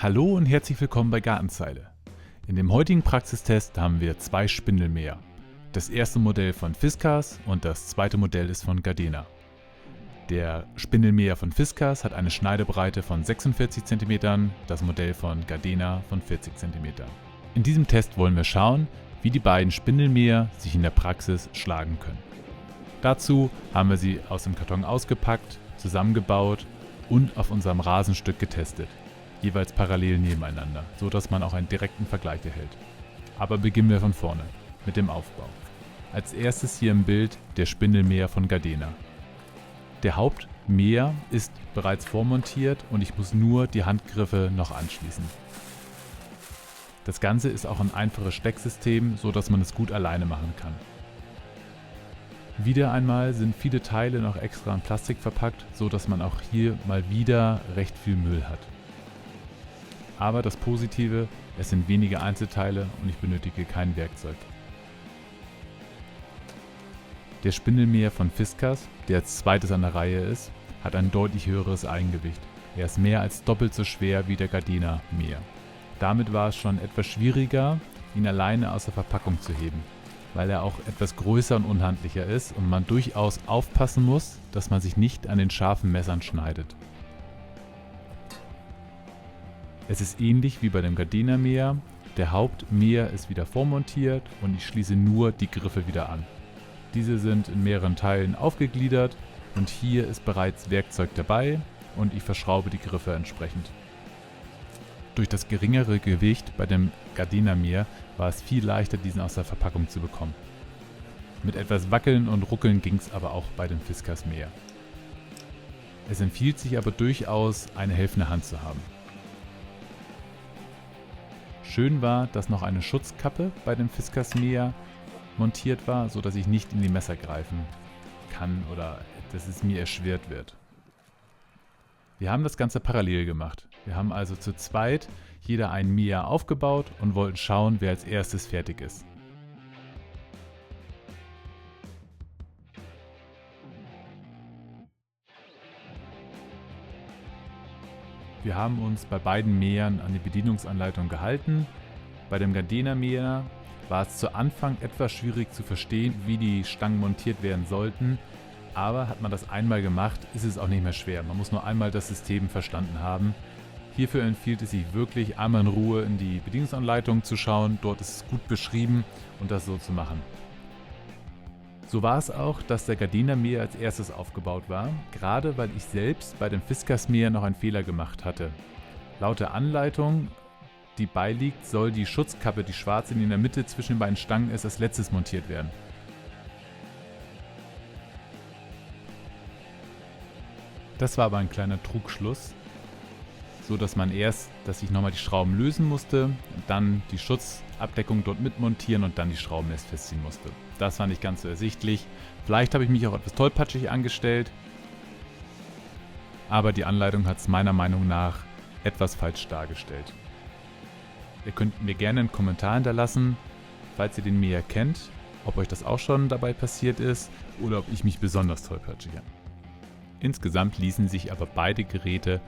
Hallo und herzlich willkommen bei Gartenzeile. In dem heutigen Praxistest haben wir zwei Spindelmäher. Das erste Modell von Fiskars und das zweite Modell ist von Gardena. Der Spindelmäher von Fiskars hat eine Schneidebreite von 46 cm, das Modell von Gardena von 40 cm. In diesem Test wollen wir schauen, wie die beiden Spindelmäher sich in der Praxis schlagen können. Dazu haben wir sie aus dem Karton ausgepackt, zusammengebaut und auf unserem Rasenstück getestet. Jeweils parallel nebeneinander, so dass man auch einen direkten Vergleich erhält. Aber beginnen wir von vorne, mit dem Aufbau. Als erstes hier im Bild der Spindelmäher von Gardena. Der Hauptmäher ist bereits vormontiert und ich muss nur die Handgriffe noch anschließen. Das Ganze ist auch ein einfaches Stecksystem, so dass man es gut alleine machen kann. Wieder einmal sind viele Teile noch extra in Plastik verpackt, so dass man auch hier mal wieder recht viel Müll hat. Aber das Positive, es sind wenige Einzelteile und ich benötige kein Werkzeug. Der Spindelmäher von Fiskars, der als zweites an der Reihe ist, hat ein deutlich höheres Eigengewicht. Er ist mehr als doppelt so schwer wie der Gardena Mäher. Damit war es schon etwas schwieriger, ihn alleine aus der Verpackung zu heben, weil er auch etwas größer und unhandlicher ist und man durchaus aufpassen muss, dass man sich nicht an den scharfen Messern schneidet. Es ist ähnlich wie bei dem Gardena Mäher. Der Hauptmäher ist wieder vormontiert und ich schließe nur die Griffe wieder an. Diese sind in mehreren Teilen aufgegliedert und hier ist bereits Werkzeug dabei und ich verschraube die Griffe entsprechend. Durch das geringere Gewicht bei dem Gardena Mäher war es viel leichter, diesen aus der Verpackung zu bekommen. Mit etwas Wackeln und Ruckeln ging es aber auch bei dem Fiskars Mäher. Es empfiehlt sich aber durchaus, eine helfende Hand zu haben. Schön war, dass noch eine Schutzkappe bei dem Fiskars Mäher montiert war, sodass ich nicht in die Messer greifen kann oder dass es mir erschwert wird. Wir haben das Ganze parallel gemacht. Wir haben also zu zweit jeder einen Mäher aufgebaut und wollten schauen, wer als erstes fertig ist. Wir haben uns bei beiden Mähern an die Bedienungsanleitung gehalten. Bei dem Gardena Mäher war es zu Anfang etwas schwierig zu verstehen, wie die Stangen montiert werden sollten. Aber hat man das einmal gemacht, ist es auch nicht mehr schwer. Man muss nur einmal das System verstanden haben. Hierfür empfiehlt es sich wirklich, einmal in Ruhe in die Bedienungsanleitung zu schauen. Dort ist es gut beschrieben und das so zu machen. So war es auch, dass der Gardena Mäher als erstes aufgebaut war, gerade weil ich selbst bei dem Fiskars Mäher noch einen Fehler gemacht hatte. Laut der Anleitung, die beiliegt, soll die Schutzkappe, die schwarze, die in der Mitte zwischen den beiden Stangen ist, als letztes montiert werden. Das war aber ein kleiner Trugschluss, so dass ich nochmal die Schrauben lösen musste, dann die Schutzabdeckung dort mitmontieren und dann die Schrauben erst festziehen musste. Das war nicht ganz so ersichtlich. Vielleicht habe ich mich auch etwas tollpatschig angestellt, aber die Anleitung hat es meiner Meinung nach etwas falsch dargestellt. Ihr könnt mir gerne einen Kommentar hinterlassen, falls ihr den Mäher kennt, ob euch das auch schon dabei passiert ist oder ob ich mich besonders tollpatschig an. Insgesamt ließen sich aber beide Geräte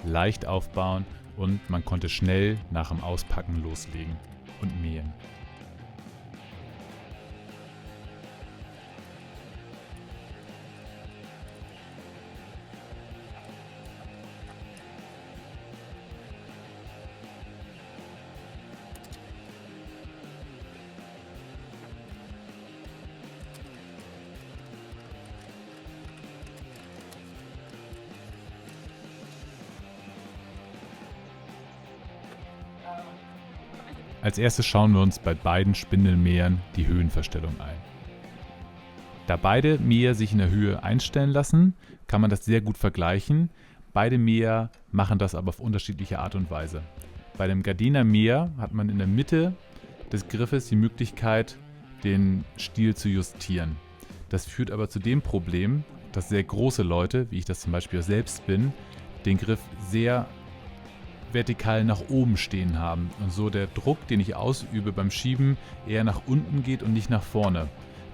leicht aufbauen und man konnte schnell nach dem Auspacken loslegen und mähen. Als erstes schauen wir uns bei beiden Spindelmähern die Höhenverstellung ein. Da beide Mäher sich in der Höhe einstellen lassen, kann man das sehr gut vergleichen. Beide Mäher machen das aber auf unterschiedliche Art und Weise. Bei dem Gardena Mäher hat man in der Mitte des Griffes die Möglichkeit, den Stiel zu justieren. Das führt aber zu dem Problem, dass sehr große Leute, wie ich das zum Beispiel auch selbst bin, den Griff sehr vertikal nach oben stehen haben und so der Druck, den ich ausübe beim Schieben, eher nach unten geht und nicht nach vorne.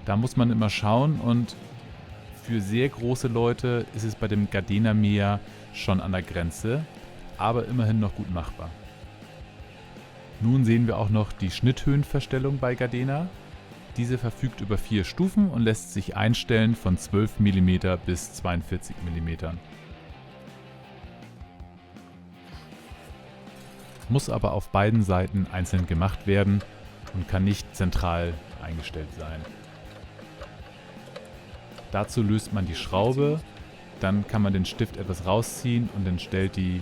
Da muss man immer schauen und für sehr große Leute ist es bei dem Gardena Mäher schon an der Grenze, aber immerhin noch gut machbar. Nun sehen wir auch noch die Schnitthöhenverstellung bei Gardena. Diese verfügt über 4 Stufen und lässt sich einstellen von 12 mm bis 42 mm. Muss aber auf beiden Seiten einzeln gemacht werden und kann nicht zentral eingestellt sein. Dazu löst man die Schraube, dann kann man den Stift etwas rausziehen und dann stellt die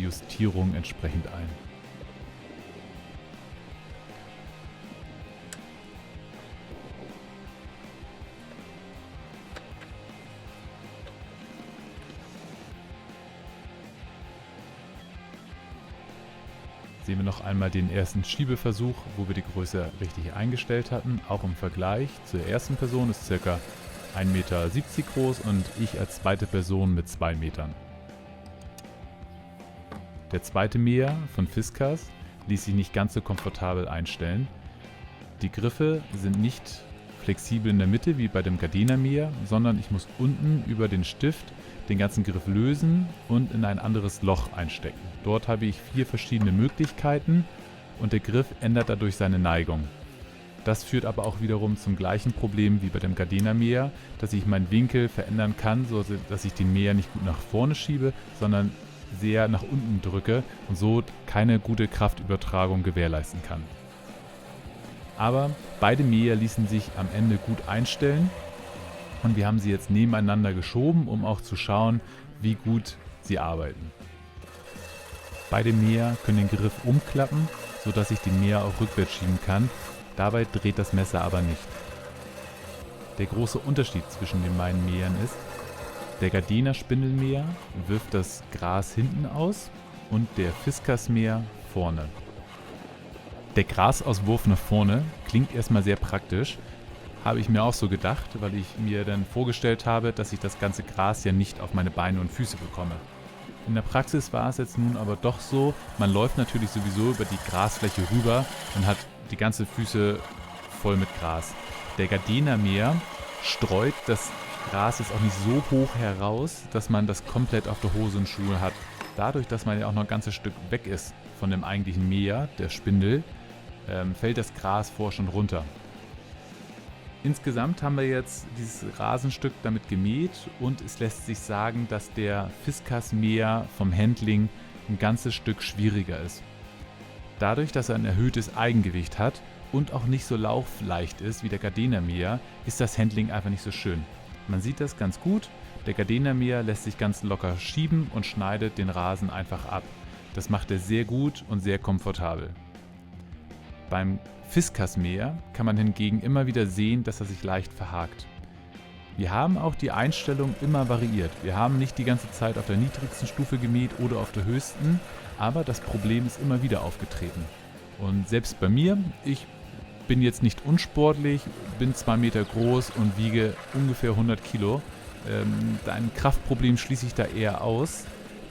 Justierung entsprechend ein. Sehen wir noch einmal den ersten Schiebeversuch, wo wir die Größe richtig eingestellt hatten. Auch im Vergleich zur ersten Person ist ca. 1,70 Meter groß und ich als zweite Person mit 2 Metern. Der zweite Mäher von Fiskars ließ sich nicht ganz so komfortabel einstellen. Die Griffe sind nicht flexibel in der Mitte wie bei dem Gardena Mäher, sondern ich muss unten über den Stift den ganzen Griff lösen und in ein anderes Loch einstecken. Dort habe ich 4 verschiedene Möglichkeiten und der Griff ändert dadurch seine Neigung. Das führt aber auch wiederum zum gleichen Problem wie bei dem Gardena Mäher, dass ich meinen Winkel verändern kann, so dass ich den Mäher nicht gut nach vorne schiebe, sondern sehr nach unten drücke und so keine gute Kraftübertragung gewährleisten kann. Aber beide Mäher ließen sich am Ende gut einstellen und wir haben sie jetzt nebeneinander geschoben, um auch zu schauen, wie gut sie arbeiten. Beide Mäher können den Griff umklappen, sodass ich den Mäher auch rückwärts schieben kann. Dabei dreht das Messer aber nicht. Der große Unterschied zwischen den beiden Mähern ist, der Gardena Spindelmäher wirft das Gras hinten aus und der Fiskars Mäher vorne. Der Grasauswurf nach vorne klingt erstmal sehr praktisch, habe ich mir auch so gedacht, weil ich mir dann vorgestellt habe, dass ich das ganze Gras ja nicht auf meine Beine und Füße bekomme. In der Praxis war es jetzt nun aber doch so, man läuft natürlich sowieso über die Grasfläche rüber und hat die ganzen Füße voll mit Gras. Der Gardena Mäher streut das Gras jetzt auch nicht so hoch heraus, dass man das komplett auf der Hose und Schuhe hat. Dadurch, dass man ja auch noch ein ganzes Stück weg ist von dem eigentlichen Mäher, der Spindel, fällt das Gras schon runter. Insgesamt haben wir jetzt dieses Rasenstück damit gemäht und es lässt sich sagen, dass der Fiskars Mäher vom Handling ein ganzes Stück schwieriger ist. Dadurch, dass er ein erhöhtes Eigengewicht hat und auch nicht so laufleicht ist wie der Gardena Mäher, ist das Handling einfach nicht so schön. Man sieht das ganz gut, der Gardena Mäher lässt sich ganz locker schieben und schneidet den Rasen einfach ab. Das macht er sehr gut und sehr komfortabel. Beim Fiskars Mäher kann man hingegen immer wieder sehen, dass er sich leicht verhakt. Wir haben auch die Einstellung immer variiert. Wir haben nicht die ganze Zeit auf der niedrigsten Stufe gemäht oder auf der höchsten, aber das Problem ist immer wieder aufgetreten. Und selbst bei mir, ich bin jetzt nicht unsportlich, bin 2 Meter groß und wiege ungefähr 100 Kilo. Ein Kraftproblem schließe ich da eher aus.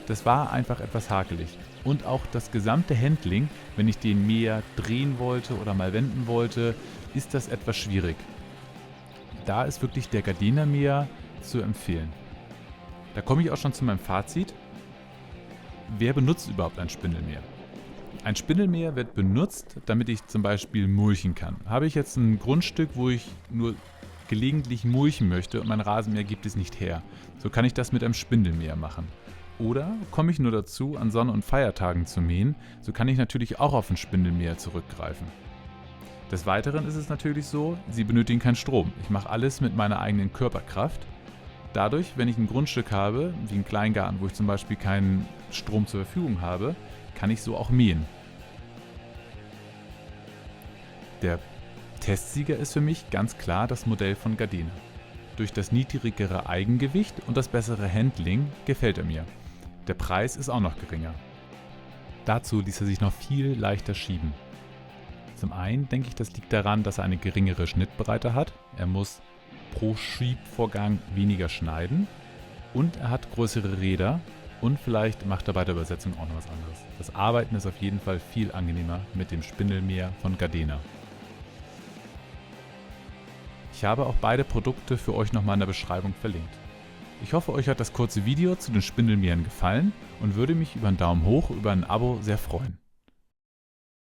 Das war einfach etwas hakelig. Und auch das gesamte Handling, wenn ich den Mäher drehen wollte oder mal wenden wollte, ist das etwas schwierig. Da ist wirklich der Gardena Mäher zu empfehlen. Da komme ich auch schon zu meinem Fazit. Wer benutzt überhaupt ein Spindelmäher? Ein Spindelmäher wird benutzt, damit ich zum Beispiel mulchen kann. Habe ich jetzt ein Grundstück, wo ich nur gelegentlich mulchen möchte und mein Rasenmäher gibt es nicht her, so kann ich das mit einem Spindelmäher machen. Oder komme ich nur dazu, an Sonn- und Feiertagen zu mähen, so kann ich natürlich auch auf einen Spindelmäher zurückgreifen. Des Weiteren ist es natürlich so, Sie benötigen keinen Strom. Ich mache alles mit meiner eigenen Körperkraft. Dadurch, wenn ich ein Grundstück habe, wie einen Kleingarten, wo ich zum Beispiel keinen Strom zur Verfügung habe, kann ich so auch mähen. Der Testsieger ist für mich ganz klar das Modell von Gardena. Durch das niedrigere Eigengewicht und das bessere Handling gefällt er mir. Der Preis ist auch noch geringer. Dazu ließ er sich noch viel leichter schieben. Zum einen denke ich, das liegt daran, dass er eine geringere Schnittbreite hat. Er muss pro Schiebvorgang weniger schneiden und er hat größere Räder und vielleicht macht er bei der Übersetzung auch noch was anderes. Das Arbeiten ist auf jeden Fall viel angenehmer mit dem Spindelmäher von Gardena. Ich habe auch beide Produkte für euch nochmal in der Beschreibung verlinkt. Ich hoffe, euch hat das kurze Video zu den Spindelmähern gefallen und würde mich über einen Daumen hoch, über ein Abo sehr freuen.